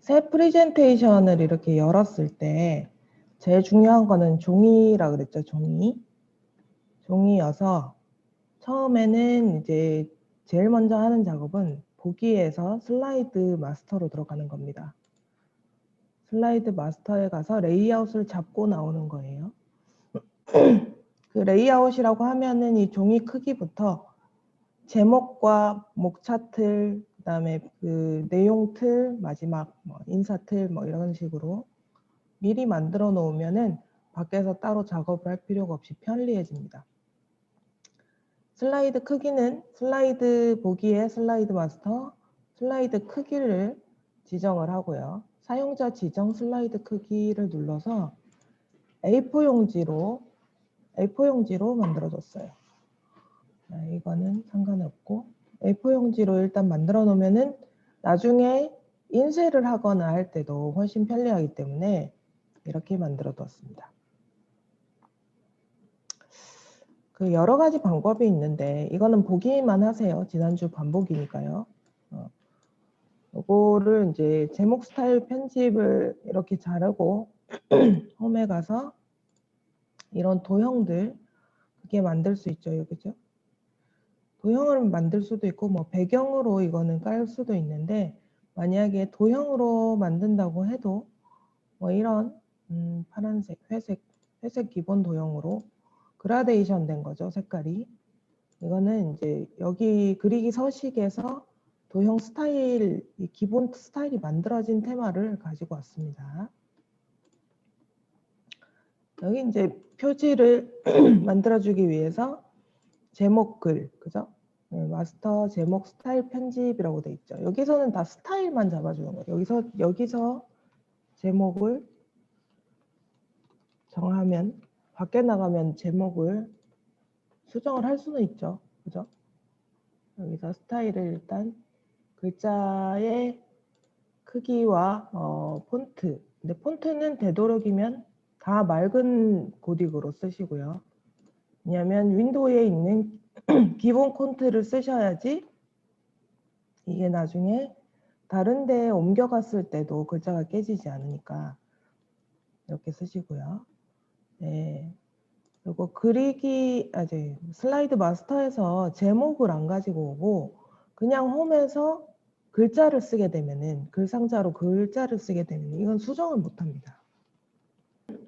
새 프레젠테이션을 이렇게 열었을 때 제일 중요한 거는 종이라 그랬죠, 종이. 종이여서 처음에는 이제 제일 먼저 하는 작업은 보기에서 슬라이드 마스터로 들어가는 겁니다. 슬라이드 마스터에 가서 레이아웃을 잡고 나오는 거예요. 그 레이아웃이라고 하면은 이 종이 크기부터 제목과 목차 틀, 그다음에 그 내용 틀, 마지막 뭐 인사 틀 뭐 이런 식으로 미리 만들어 놓으면은 밖에서 따로 작업을 할 필요가 없이 편리해집니다. 슬라이드 크기는 슬라이드 보기에 슬라이드 마스터, 슬라이드 크기를 지정을 하고요. 사용자 지정 슬라이드 크기를 눌러서 A4 용지로 만들어줬어요. 이거는 상관없고 A4 용지로 일단 만들어 놓으면은 나중에 인쇄를 하거나 할 때도 훨씬 편리하기 때문에 이렇게 만들어 뒀습니다. 그 여러 가지 방법이 있는데 이거는 보기만 하세요. 지난주 반복이니까요. 이거를 이제 제목 스타일 편집을 이렇게 자르고 홈에 가서 이런 도형들 그게 만들 수 있죠, 그죠? 도형을 만들 수도 있고 뭐 배경으로 이거는 깔 수도 있는데 만약에 도형으로 만든다고 해도 뭐 이런 파란색, 회색 기본 도형으로 그라데이션 된 거죠, 색깔이. 이거는 이제 여기 그리기 서식에서 도형 스타일, 이 기본 스타일이 만들어진 테마를 가지고 왔습니다. 여기 이제 표지를 만들어주기 위해서 제목 글, 그죠? 네, 마스터 제목 스타일 편집이라고 돼 있죠. 여기서는 다 스타일만 잡아주는 거예요. 여기서 제목을 정하면 밖에 나가면 제목을 수정을 할 수는 있죠. 그죠? 여기서 스타일을 일단 글자의 크기와 폰트. 근데 폰트는 되도록이면 다 맑은 고딕으로 쓰시고요. 왜냐하면 윈도우에 있는 기본 폰트를 쓰셔야지 이게 나중에 다른 데에 옮겨갔을 때도 글자가 깨지지 않으니까 이렇게 쓰시고요. 네. 그리고 슬라이드 마스터에서 제목을 안 가지고 오고 그냥 홈에서 글자를 쓰게 되면은 글상자로 글자를 쓰게 되면 이건 수정을 못 합니다.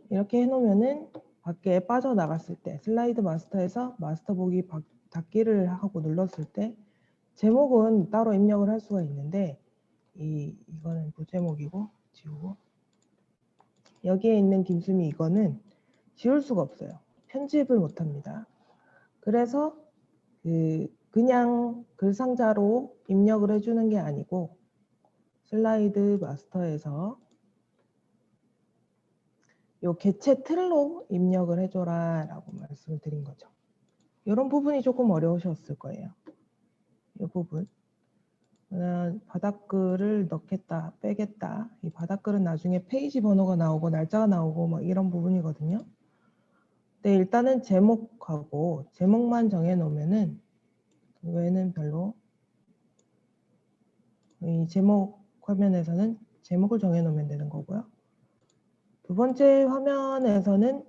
이렇게 해놓으면은 밖에 빠져나갔을 때 슬라이드 마스터에서 마스터 보기 닫기를 하고 눌렀을 때 제목은 따로 입력을 할 수가 있는데 이거는 부제목이고 지우고 여기에 있는 김수미 이거는 지울 수가 없어요. 편집을 못 합니다. 그래서 그냥 글상자로 입력을 해주는 게 아니고 슬라이드 마스터에서 요 개체 틀로 입력을 해줘라 라고 말씀을 드린 거죠. 이런 부분이 조금 어려우셨을 거예요. 이 부분. 바닥글을 넣겠다, 빼겠다. 이 바닥글은 나중에 페이지 번호가 나오고 날짜가 나오고 뭐 이런 부분이거든요. 근데 일단은 제목만 정해 놓으면은 외에는 별로 이 제목 화면에서는 제목을 정해 놓으면 되는 거고요. 두 번째 화면에서는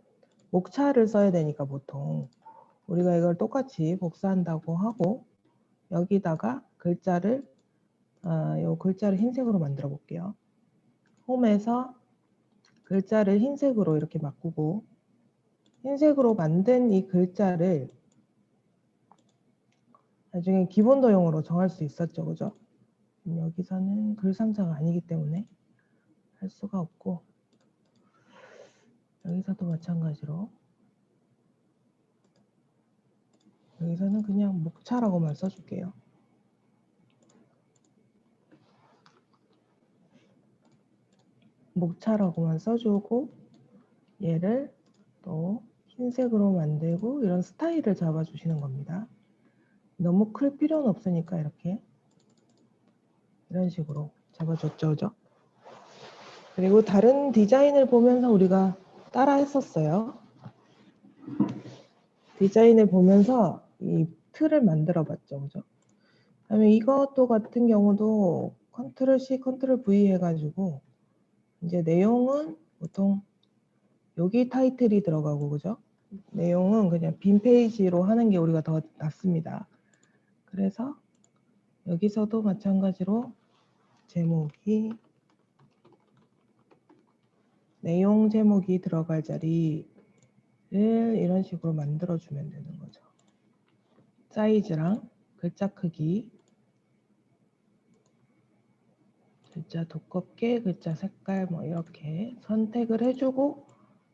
목차를 써야 되니까 보통 우리가 이걸 똑같이 복사한다고 하고 여기다가 이 글자를 흰색으로 만들어 볼게요. 홈에서 글자를 흰색으로 이렇게 바꾸고 흰색으로 만든 이 글자를 나중에 기본 도형으로 정할 수 있었죠, 그죠? 여기서는 글상자가 아니기 때문에 할 수가 없고 여기서도 마찬가지로 여기서는 그냥 목차라고만 써줄게요. 목차라고만 써주고 얘를 또 흰색으로 만들고 이런 스타일을 잡아주시는 겁니다. 너무 클 필요는 없으니까 이렇게 이런 식으로 잡아줬죠, 그죠? 그리고 다른 디자인을 보면서 우리가 따라 했었어요. 디자인을 보면서 이 틀을 만들어 봤죠, 그죠? 그다음에 이것도 같은 경우도 컨트롤 C, 컨트롤 V 해가지고 이제 내용은 보통 여기 타이틀이 들어가고 그죠? 내용은 그냥 빈 페이지로 하는 게 우리가 더 낫습니다. 그래서 여기서도 마찬가지로 제목이 내용 제목이 들어갈 자리를 이런 식으로 만들어주면 되는 거죠. 사이즈랑 글자 크기, 글자 두껍게, 글자 색깔 뭐 이렇게 선택을 해주고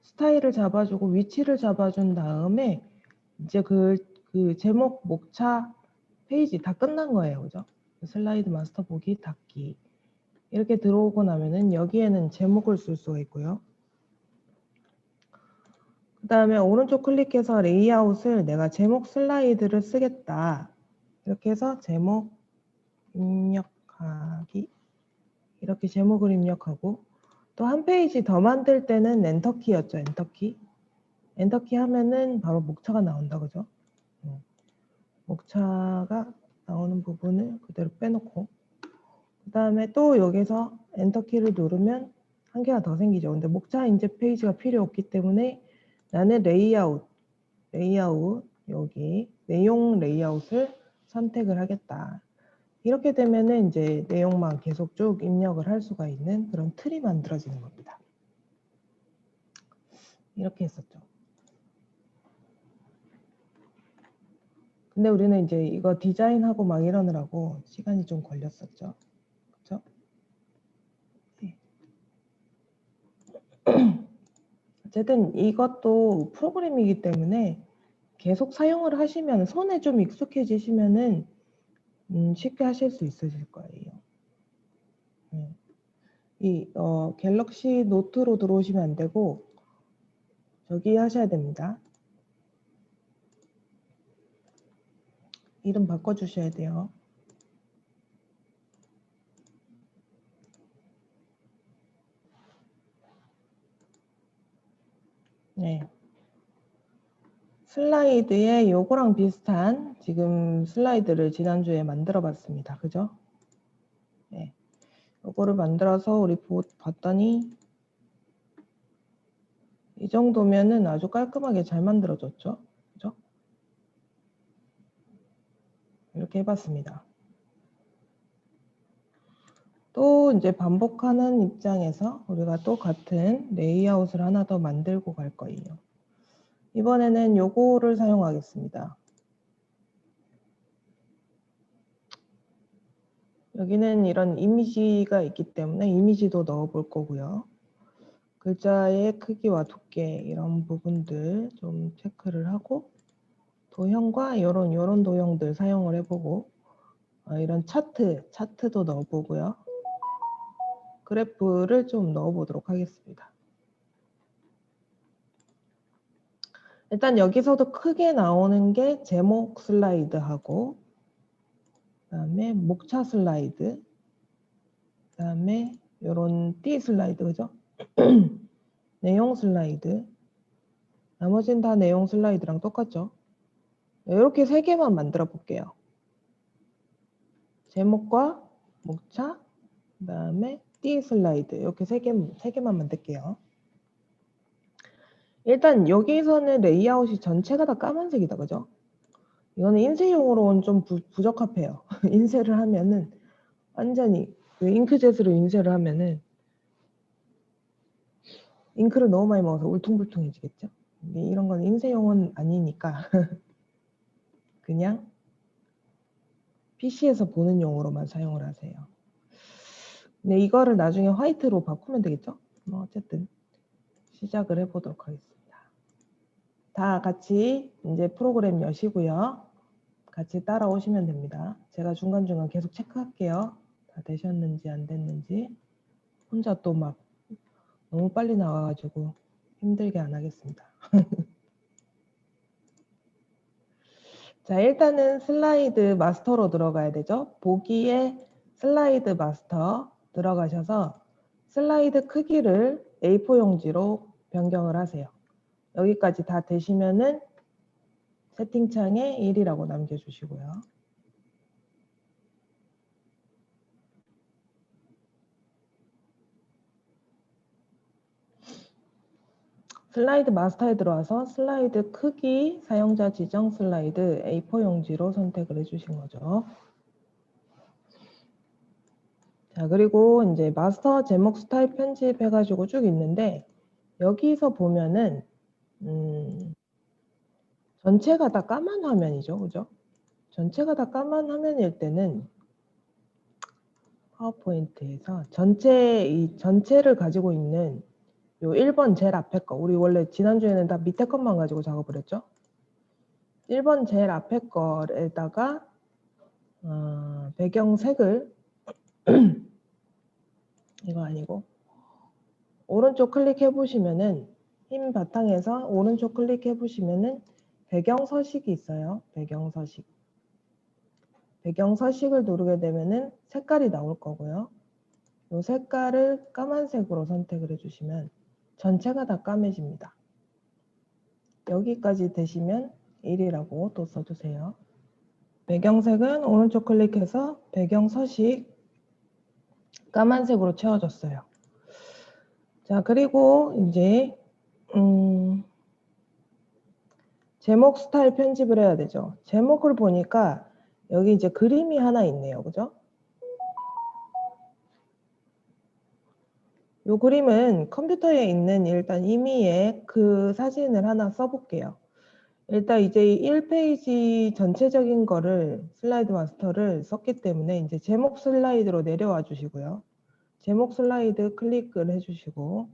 스타일을 잡아주고 위치를 잡아준 다음에 이제 그 제목 목차 페이지 다 끝난 거예요. 그죠? 슬라이드 마스터 보기 닫기 이렇게 들어오고 나면은 여기에는 제목을 쓸 수가 있고요. 그 다음에 오른쪽 클릭해서 레이아웃을 내가 제목 슬라이드를 쓰겠다. 이렇게 해서 제목 입력하기 이렇게 제목을 입력하고 또 한 페이지 더 만들 때는 엔터키였죠. 엔터키. 엔터키 하면은 바로 목차가 나온다. 그죠? 목차가 나오는 부분을 그대로 빼놓고 그 다음에 또 여기서 엔터키를 누르면 한 개가 더 생기죠. 근데 목차 인제 페이지가 필요 없기 때문에 나는 레이아웃 여기 내용 레이아웃을 선택을 하겠다. 이렇게 되면은 이제 내용만 계속 쭉 입력을 할 수가 있는 그런 틀이 만들어지는 겁니다. 이렇게 했었죠. 근데 우리는 이제 이거 디자인하고 막 이러느라고 시간이 좀 걸렸었죠. 그렇죠? 네. 어쨌든 이것도 프로그램이기 때문에 계속 사용을 하시면 손에 좀 익숙해지시면은 쉽게 하실 수 있으실 거예요. 이 갤럭시 노트로 들어오시면 안 되고 저기 하셔야 됩니다. 이름 바꿔주셔야 돼요. 네. 슬라이드에 요거랑 비슷한 지금 슬라이드를 지난주에 만들어 봤습니다. 그죠? 네. 요거를 만들어서 우리 봤더니 이 정도면은 아주 깔끔하게 잘 만들어졌죠? 그죠? 이렇게 해봤습니다. 또 이제 반복하는 입장에서 우리가 또 같은 레이아웃을 하나 더 만들고 갈 거예요. 이번에는 요거를 사용하겠습니다. 여기는 이런 이미지가 있기 때문에 이미지도 넣어 볼 거고요. 글자의 크기와 두께 이런 부분들 좀 체크를 하고 도형과 요런 도형들 사용을 해보고 이런 차트도 넣어보고요. 그래프를 좀 넣어보도록 하겠습니다. 일단 여기서도 크게 나오는 게 제목 슬라이드하고 그다음에 목차 슬라이드 그다음에 요런 띠 슬라이드 그죠? 내용 슬라이드 나머지는 다 내용 슬라이드랑 똑같죠? 이렇게 세 개만 만들어 볼게요. 제목과 목차 그다음에 띠 슬라이드 이렇게 세 개만 만들게요. 일단 여기서는 레이아웃이 전체가 다 까만색이다. 그죠? 이거는 인쇄용으로는 좀 부적합해요. 인쇄를 하면은 완전히 그 잉크젯으로 인쇄를 하면은 잉크를 너무 많이 먹어서 울퉁불퉁해지겠죠? 근데 이런 건 인쇄용은 아니니까 그냥 PC에서 보는 용으로만 사용을 하세요. 근데 이거를 나중에 화이트로 바꾸면 되겠죠? 뭐 어쨌든 시작을 해보도록 하겠습니다. 다 같이 이제 프로그램 여시고요. 같이 따라오시면 됩니다. 제가 중간중간 계속 체크할게요. 다 되셨는지 안 됐는지. 혼자 또 막 너무 빨리 나와가지고 힘들게 안 하겠습니다. 자, 일단은 슬라이드 마스터로 들어가야 되죠. 보기에 슬라이드 마스터 들어가셔서 슬라이드 크기를 A4 용지로 변경을 하세요. 여기까지 다 되시면은 세팅창에 1이라고 남겨주시고요. 슬라이드 마스터에 들어와서 슬라이드 크기, 사용자 지정 슬라이드 A4 용지로 선택을 해주신 거죠. 자, 그리고 이제 마스터 제목 스타일 편집해가지고 쭉 있는데, 여기서 보면은, 전체가 다 까만 화면이죠. 그죠? 전체가 다 까만 화면일 때는 파워포인트에서 전체를 가지고 있는 요 1번 제일 앞에 거, 우리 원래 지난주에는 다 밑에 것만 가지고 작업을 했죠. 1번 제일 앞에 거에다가 배경색을 이거 아니고 오른쪽 클릭해 보시면은 흰 바탕에서 오른쪽 클릭해 보시면은 배경 서식이 있어요. 배경 서식. 배경 서식을 누르게 되면은 색깔이 나올 거고요. 이 색깔을 까만색으로 선택을 해주시면 전체가 다 까매집니다. 여기까지 되시면 1이라고 또 써주세요. 배경색은 오른쪽 클릭해서 배경 서식 까만색으로 채워줬어요. 자, 그리고 이제 제목 스타일 편집을 해야 되죠. 제목을 보니까 여기 이제 그림이 하나 있네요. 그죠? 이 그림은 컴퓨터에 있는 일단 임의의 그 사진을 하나 써볼게요. 일단 이제 1페이지 전체적인 거를 슬라이드 마스터를 썼기 때문에 이제 제목 슬라이드로 내려와 주시고요. 제목 슬라이드 클릭을 해주시고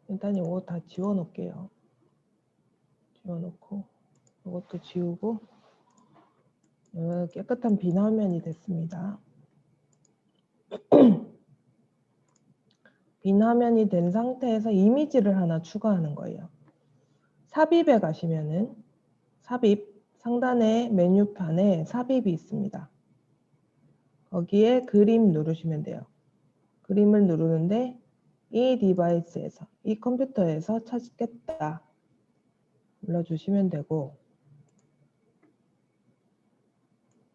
일단 이거 다 지워 놓을게요. 지워 놓고 이것도 지우고 깨끗한 빈 화면이 됐습니다. 빈 화면이 된 상태에서 이미지를 하나 추가하는 거예요. 삽입에 가시면은 삽입 상단에 메뉴판에 삽입이 있습니다. 거기에 그림 누르시면 돼요. 그림을 누르는데 이 디바이스에서 이 컴퓨터에서 찾겠다 눌러주시면 되고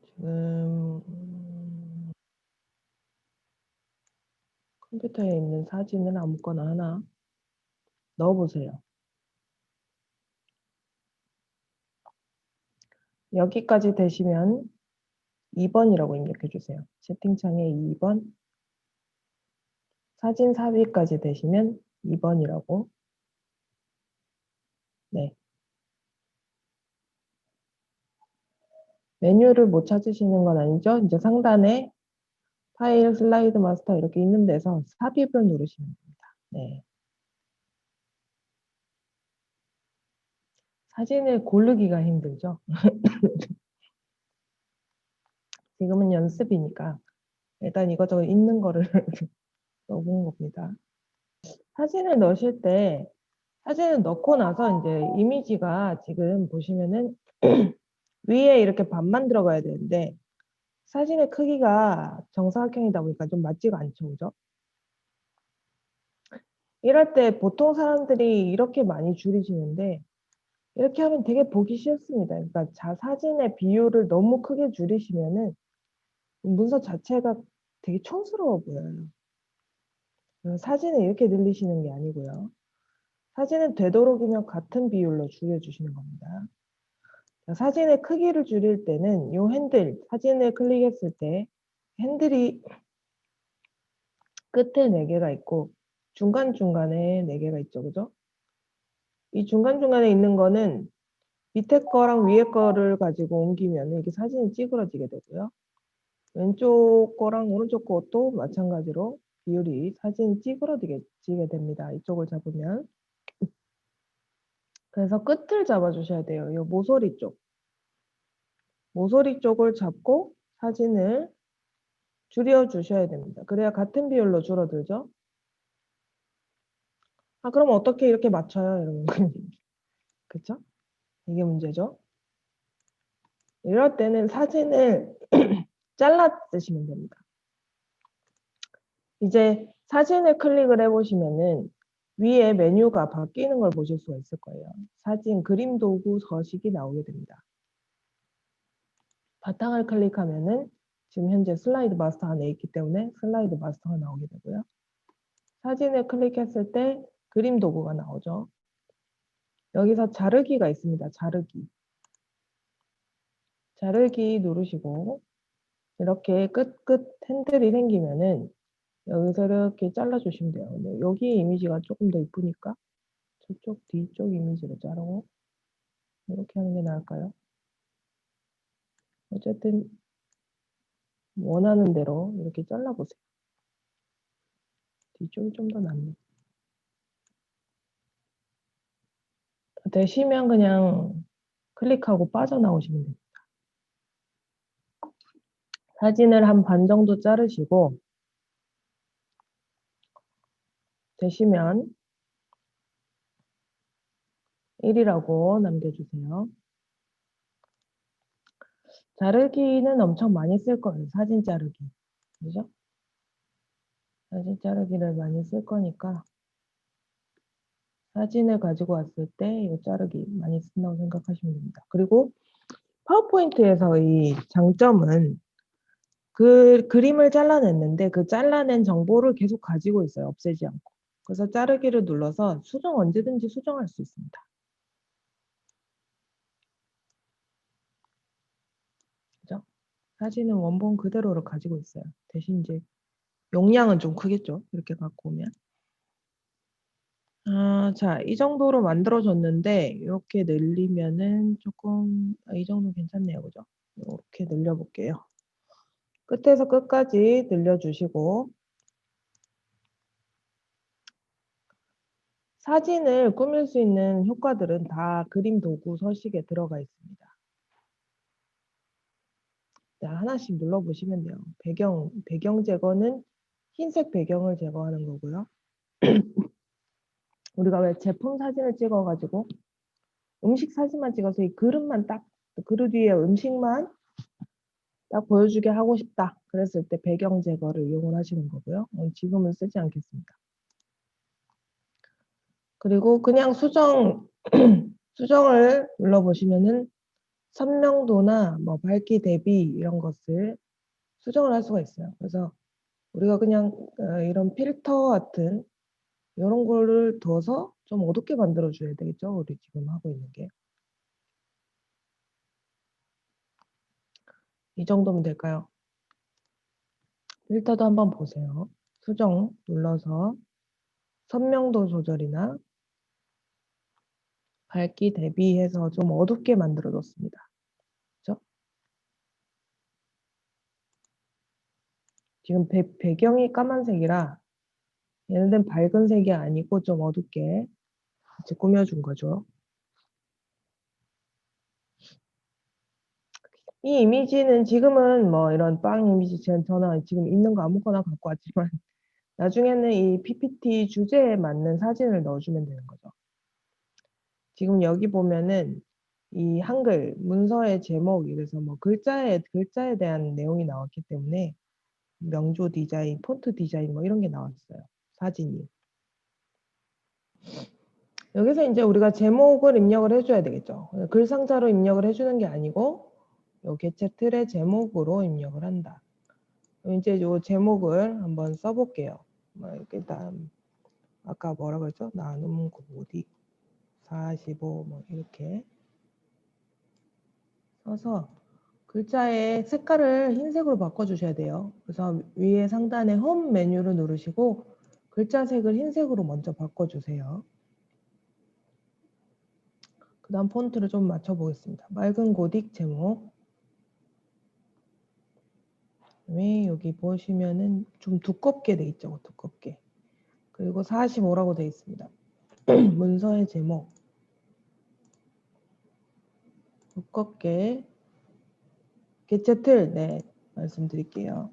지금 컴퓨터에 있는 사진을 아무거나 하나 넣어보세요. 여기까지 되시면 2번이라고 입력해 주세요. 채팅창에 2번 사진 삽입까지 되시면 2번이라고. 네. 메뉴를 못 찾으시는 건 아니죠? 이제 상단에 파일 슬라이드 마스터 이렇게 있는 데서 삽입을 누르시면 됩니다. 네. 사진을 고르기가 힘들죠? 지금은 연습이니까 일단 이것저것 있는 거를 넣어본 겁니다. 사진을 넣으실 때 사진을 넣고 나서 이제 이미지가 지금 보시면은 위에 이렇게 반만 들어가야 되는데 사진의 크기가 정사각형이다 보니까 좀 맞지가 않죠, 그죠? 이럴 때 보통 사람들이 이렇게 많이 줄이시는데 이렇게 하면 되게 보기 싫습니다. 그러니까 사진의 비율을 너무 크게 줄이시면은 문서 자체가 되게 촌스러워 보여요. 사진을 이렇게 늘리시는 게 아니고요. 사진은 되도록이면 같은 비율로 줄여주시는 겁니다. 사진의 크기를 줄일 때는 이 핸들, 사진을 클릭했을 때 핸들이 끝에 4개가 있고 중간중간에 4개가 있죠. 그죠? 이 중간중간에 있는 거는 밑에 거랑 위에 거를 가지고 옮기면 이게 사진이 찌그러지게 되고요. 왼쪽 거랑 오른쪽 것도 마찬가지로 비율이 사진이 찌그러지게 됩니다. 이쪽을 잡으면. 그래서 끝을 잡아주셔야 돼요. 이 모서리 쪽. 모서리 쪽을 잡고 사진을 줄여주셔야 됩니다. 그래야 같은 비율로 줄어들죠. 아, 그럼 어떻게 이렇게 맞춰요? 여러분. 그쵸? 이게 문제죠. 이럴 때는 사진을 잘라 쓰시면 됩니다. 이제 사진을 클릭을 해보시면은 위에 메뉴가 바뀌는 걸 보실 수가 있을 거예요. 사진, 그림 도구 서식이 나오게 됩니다. 바탕을 클릭하면은 지금 현재 슬라이드 마스터 안에 있기 때문에 슬라이드 마스터가 나오게 되고요. 사진을 클릭했을 때 그림 도구가 나오죠. 여기서 자르기가 있습니다. 자르기 누르시고 이렇게 끝 핸들이 생기면은 여기서 이렇게 잘라주시면 돼요. 근데 여기 이미지가 조금 더 이쁘니까 저쪽 뒤쪽 이미지로 자르고 이렇게 하는 게 나을까요? 어쨌든 원하는 대로 이렇게 잘라보세요. 뒤쪽이 좀 더 낫네. 되시면 그냥 클릭하고 빠져나오시면 됩니다. 사진을 한 반 정도 자르시고 되시면 1이라고 남겨주세요. 자르기는 엄청 많이 쓸 거예요. 사진 자르기. 그죠? 사진 자르기를 많이 쓸 거니까 사진을 가지고 왔을 때 이 자르기 많이 쓴다고 생각하시면 됩니다. 그리고 파워포인트에서의 장점은 그 그림을 잘라냈는데 그 잘라낸 정보를 계속 가지고 있어요. 없애지 않고. 그래서 자르기를 눌러서 수정 언제든지 수정할 수 있습니다. 그죠? 사진은 원본 그대로를 가지고 있어요. 대신 이제 용량은 좀 크겠죠. 이렇게 갖고 오면. 자, 이 정도로 만들어졌는데 이렇게 늘리면은 조금 이 정도 괜찮네요. 그죠? 이렇게 늘려볼게요. 끝에서 끝까지 늘려주시고 사진을 꾸밀 수 있는 효과들은 다 그림 도구 서식에 들어가 있습니다. 자, 하나씩 눌러보시면 돼요. 배경 제거는 흰색 배경을 제거하는 거고요. 우리가 왜 제품 사진을 찍어가지고 음식 사진만 찍어서 이 그릇만 딱, 그릇 위에 음식만 딱 보여주게 하고 싶다. 그랬을 때 배경 제거를 이용을 하시는 거고요. 지금은 쓰지 않겠습니다. 그리고 그냥 수정을 눌러보시면은 선명도나 뭐 밝기 대비 이런 것을 수정을 할 수가 있어요. 그래서 우리가 그냥 이런 필터 같은 이런 거를 둬서 좀 어둡게 만들어 줘야 되겠죠. 우리 지금 하고 있는 게. 이 정도면 될까요? 필터도 한번 보세요. 수정 눌러서 선명도 조절이나 밝기 대비해서 좀 어둡게 만들어 줬습니다. 그렇죠? 지금 배경이 까만색이라 얘네들은 밝은 색이 아니고 좀 어둡게 같이 꾸며준 거죠. 이 이미지는 지금은 뭐 이런 빵 이미지 저는 지금 있는 거 아무거나 갖고 왔지만 나중에는 이 PPT 주제에 맞는 사진을 넣어주면 되는 거죠. 지금 여기 보면은 이 한글 문서의 제목 이래서 뭐 글자에 대한 내용이 나왔기 때문에 명조 디자인, 폰트 디자인 뭐 이런 게 나왔어요. 사진이. 여기서 이제 우리가 제목을 입력을 해줘야 되겠죠. 글 상자로 입력을 해주는 게 아니고 요 개체 틀의 제목으로 입력을 한다. 이제 요 제목을 한번 써볼게요. 일단 아까 뭐라고 했죠? 나눔 고디 45 뭐 이렇게 써서 글자의 색깔을 흰색으로 바꿔주셔야 돼요. 그래서 위에 상단에 홈 메뉴를 누르시고 글자 색을 흰색으로 먼저 바꿔주세요. 그 다음 폰트를 좀 맞춰보겠습니다. 맑은 고딕 제목. 여기 보시면은 좀 두껍게 돼 있죠. 두껍게. 그리고 45라고 돼 있습니다. 문서의 제목. 두껍게. 개체 틀, 네, 말씀드릴게요.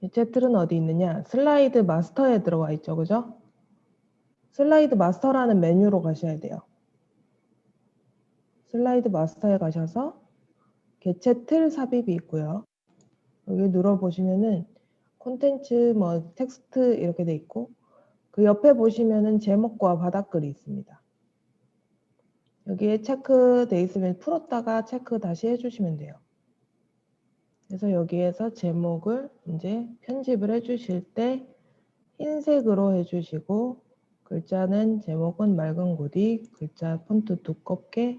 개체 틀은 어디 있느냐? 슬라이드 마스터에 들어와 있죠. 그죠? 슬라이드 마스터라는 메뉴로 가셔야 돼요. 슬라이드 마스터에 가셔서 개체 틀 삽입이 있고요. 여기 눌러보시면은 콘텐츠 뭐 텍스트 이렇게 돼 있고 그 옆에 보시면은 제목과 바닥글이 있습니다. 여기에 체크 돼 있으면 풀었다가 체크 다시 해주시면 돼요. 그래서 여기에서 제목을 이제 편집을 해주실 때 흰색으로 해주시고 글자는 제목은 맑은 고딕, 글자 폰트 두껍게,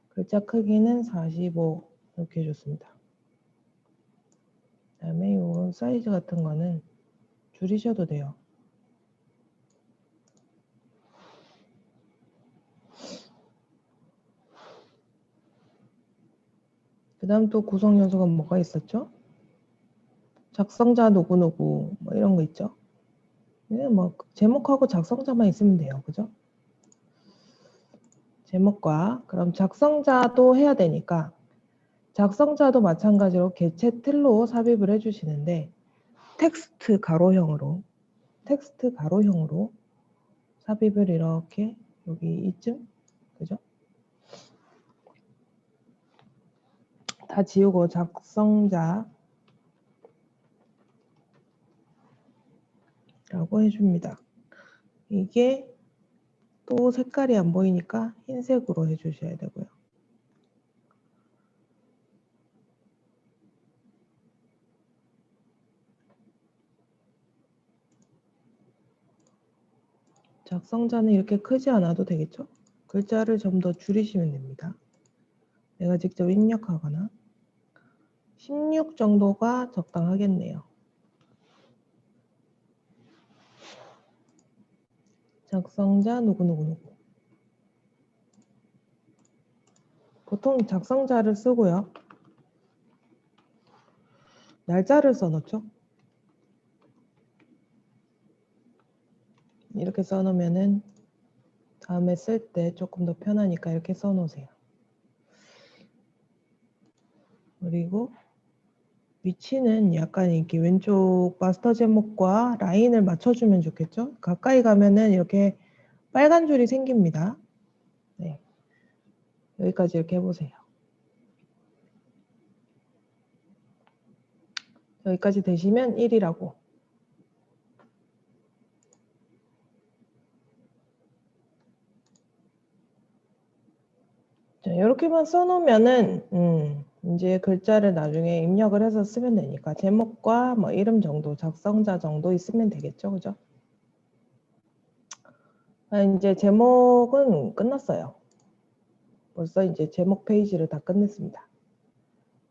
글자 크기는 45 이렇게 해줬습니다. 그 다음에 이 사이즈 같은 거는 줄이셔도 돼요. 그 다음 또 구성 요소가 뭐가 있었죠? 작성자 누구누구 뭐 이런 거 있죠. 네, 뭐 제목하고 작성자만 있으면 돼요. 그죠? 제목과 그럼 작성자도 해야 되니까 작성자도 마찬가지로 개체 틀로 삽입을 해주시는데 텍스트 가로형으로 삽입을 이렇게 여기 이쯤 그죠? 다 지우고 작성자라고 해줍니다. 이게 또 색깔이 안 보이니까 흰색으로 해주셔야 되고요. 작성자는 이렇게 크지 않아도 되겠죠? 글자를 좀 더 줄이시면 됩니다. 내가 직접 입력하거나 16 정도가 적당하겠네요. 작성자 누구누구누구. 보통 작성자를 쓰고요. 날짜를 써놓죠. 이렇게 써놓으면은 다음에 쓸 때 조금 더 편하니까 이렇게 써놓으세요. 그리고 위치는 약간 이렇게 왼쪽 마스터 제목과 라인을 맞춰주면 좋겠죠. 가까이 가면은 이렇게 빨간 줄이 생깁니다. 네. 여기까지 이렇게 해보세요. 여기까지 되시면 1이라고. 자, 이렇게만 써놓으면은 이제 글자를 나중에 입력을 해서 쓰면 되니까 제목과 뭐 이름 정도, 작성자 정도 있으면 되겠죠, 그죠? 이제 제목은 끝났어요. 벌써 이제 제목 페이지를 다 끝냈습니다.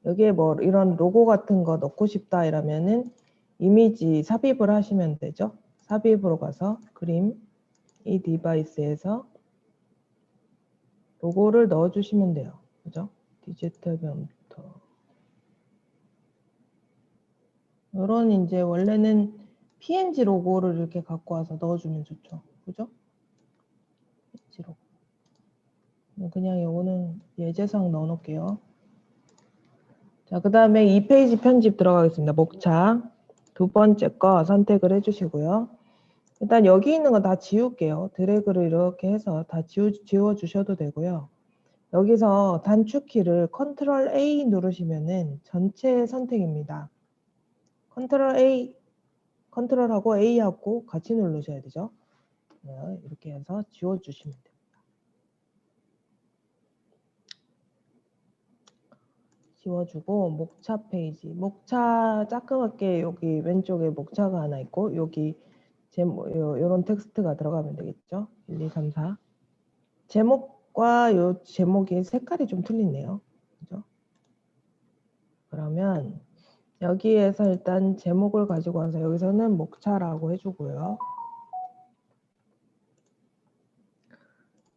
여기에 뭐 이런 로고 같은 거 넣고 싶다 이러면은 이미지 삽입을 하시면 되죠. 삽입으로 가서 그림 이 디바이스에서 로고를 넣어주시면 돼요. 그죠? 디지털 컴퓨터. 이런 이제 원래는 PNG 로고를 이렇게 갖고 와서 넣어주면 좋죠. 그죠? PNG 로고. 그냥 요거는 예제상 넣어놓을게요. 자, 그 다음에 2페이지 편집 들어가겠습니다. 목차. 두 번째 거 선택을 해주시고요. 일단 여기 있는 거 다 지울게요. 드래그를 이렇게 해서 다 지워주셔도 되고요. 여기서 단축키를 컨트롤 A 누르시면은 전체 선택입니다. 컨트롤 A, 컨트롤하고 A하고 같이 누르셔야 되죠. 네, 이렇게 해서 지워주시면 됩니다. 지워주고 목차 페이지, 목차 자그맣게 여기 왼쪽에 목차가 하나 있고 여기 요런 텍스트가 들어가면 되겠죠. 1, 2, 3, 4. 제목과 요 제목이 색깔이 좀 틀리네요. 그죠? 그러면 여기에서 일단 제목을 가지고 와서 여기서는 목차라고 해주고요.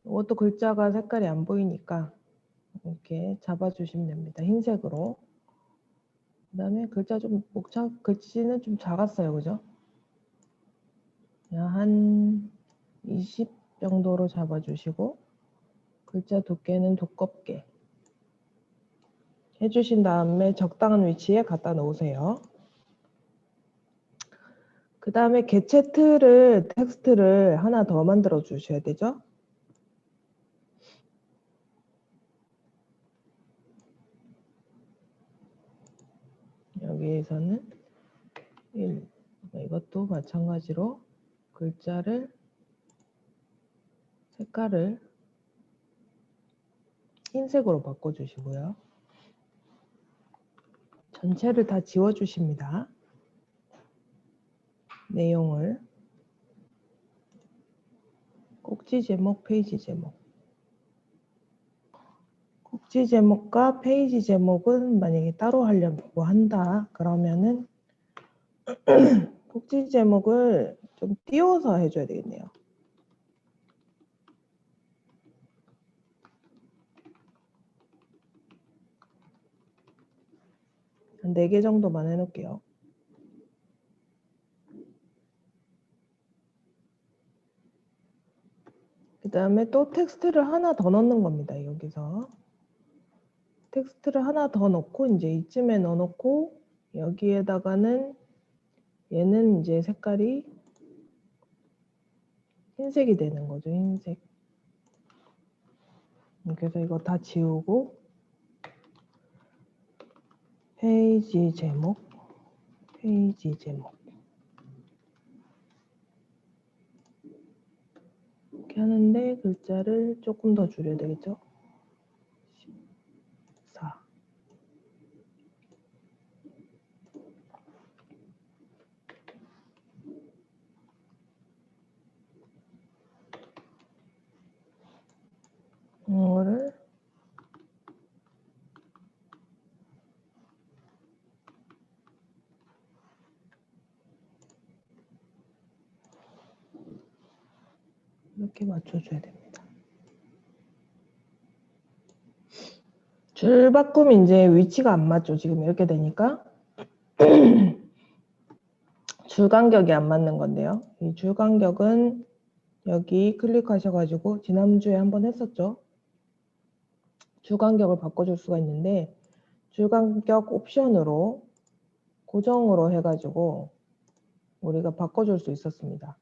이것도 글자가 색깔이 안 보이니까 이렇게 잡아주시면 됩니다. 흰색으로. 그 다음에 글자 좀 목차 글씨는 좀 작았어요. 그죠? 한 20 정도로 잡아주시고 글자 두께는 두껍게 해주신 다음에 적당한 위치에 갖다 놓으세요. 그 다음에 개체 틀을 텍스트를 하나 더 만들어 주셔야 되죠. 여기에서는 1. 이것도 마찬가지로 글자를 색깔을 흰색으로 바꿔주시고요. 전체를 다 지워주십니다. 내용을. 꼭지 제목, 페이지 제목. 꼭지 제목과 페이지 제목은 만약에 따로 하려고 한다. 그러면은 꼭지 제목을 좀 띄워서 해줘야 되겠네요. 한 4개 정도만 해놓을게요. 그 다음에 또 텍스트를 하나 더 넣는 겁니다. 여기서. 텍스트를 하나 더 넣고 이제 이쯤에 넣어놓고 여기에다가는 얘는 이제 색깔이 흰색이 되는 거죠. 흰색. 그래서 이거 다 지우고 페이지 제목, 페이지 제목 이렇게 하는데 글자를 조금 더 줄여야 되겠죠? 14. 이거를 이렇게 맞춰줘야 됩니다. 줄 바꾸면 이제 위치가 안 맞죠. 지금 이렇게 되니까 줄 간격이 안 맞는 건데요. 이 줄 간격은 여기 클릭하셔가지고 지난주에 한번 했었죠. 줄 간격을 바꿔줄 수가 있는데 줄 간격 옵션으로 고정으로 해가지고 우리가 바꿔줄 수 있었습니다.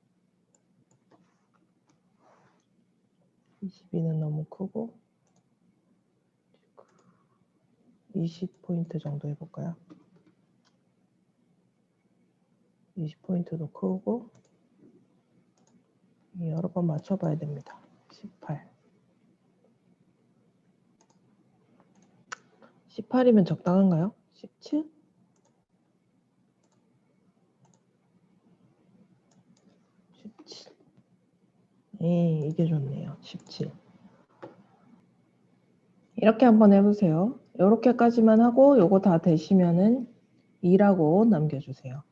22는 너무 크고 20포인트 정도 해볼까요? 20포인트도 크고 여러 번 맞춰봐야 됩니다. 18. 18이면 적당한가요? 17? 17. 이게 좋네요. 17. 이렇게 한번 해보세요. 이렇게까지만 하고 요거 다 되시면은 2라고 남겨주세요.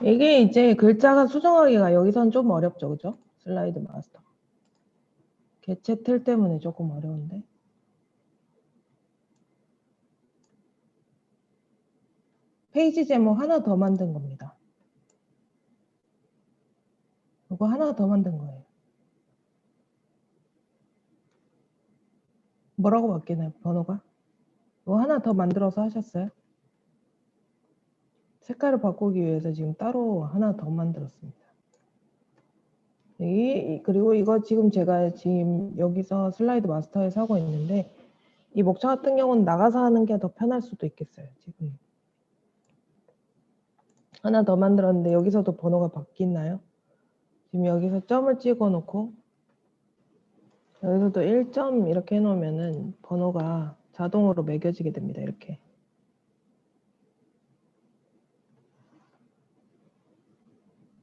이게 이제 글자가 수정하기가 여기선 좀 어렵죠. 그죠? 슬라이드 마스터. 개체 틀 때문에 조금 어려운데. 페이지 제목 하나 더 만든 겁니다. 이거 하나 더 만든 거예요. 뭐라고 바뀌나요? 번호가? 이거 하나 더 만들어서 하셨어요? 색깔을 바꾸기 위해서 지금 따로 하나 더 만들었습니다. 그리고 이거 지금 제가 지금 여기서 슬라이드 마스터에서 하고 있는데 이 목차 같은 경우는 나가서 하는 게 더 편할 수도 있겠어요. 지금 하나 더 만들었는데 여기서도 번호가 바뀌나요? 지금 여기서 점을 찍어 놓고 여기서도 1점 이렇게 해놓으면은 번호가 자동으로 매겨지게 됩니다. 이렇게.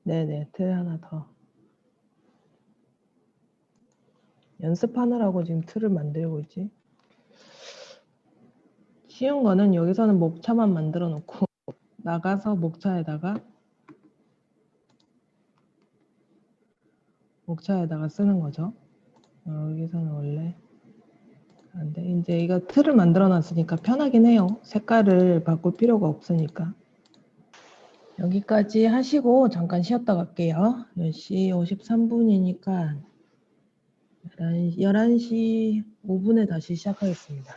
네네, 틀 하나 더. 연습하느라고 지금 틀을 만들고 있지. 쉬운 거는 여기서는 목차만 만들어 놓고 나가서 목차에다가 쓰는 거죠. 여기서는 원래 근데 이제 이거 틀을 만들어 놨으니까 편하긴 해요. 색깔을 바꿀 필요가 없으니까. 여기까지 하시고 잠깐 쉬었다 갈게요. 10시 53분이니까 11시 5분에 다시 시작하겠습니다.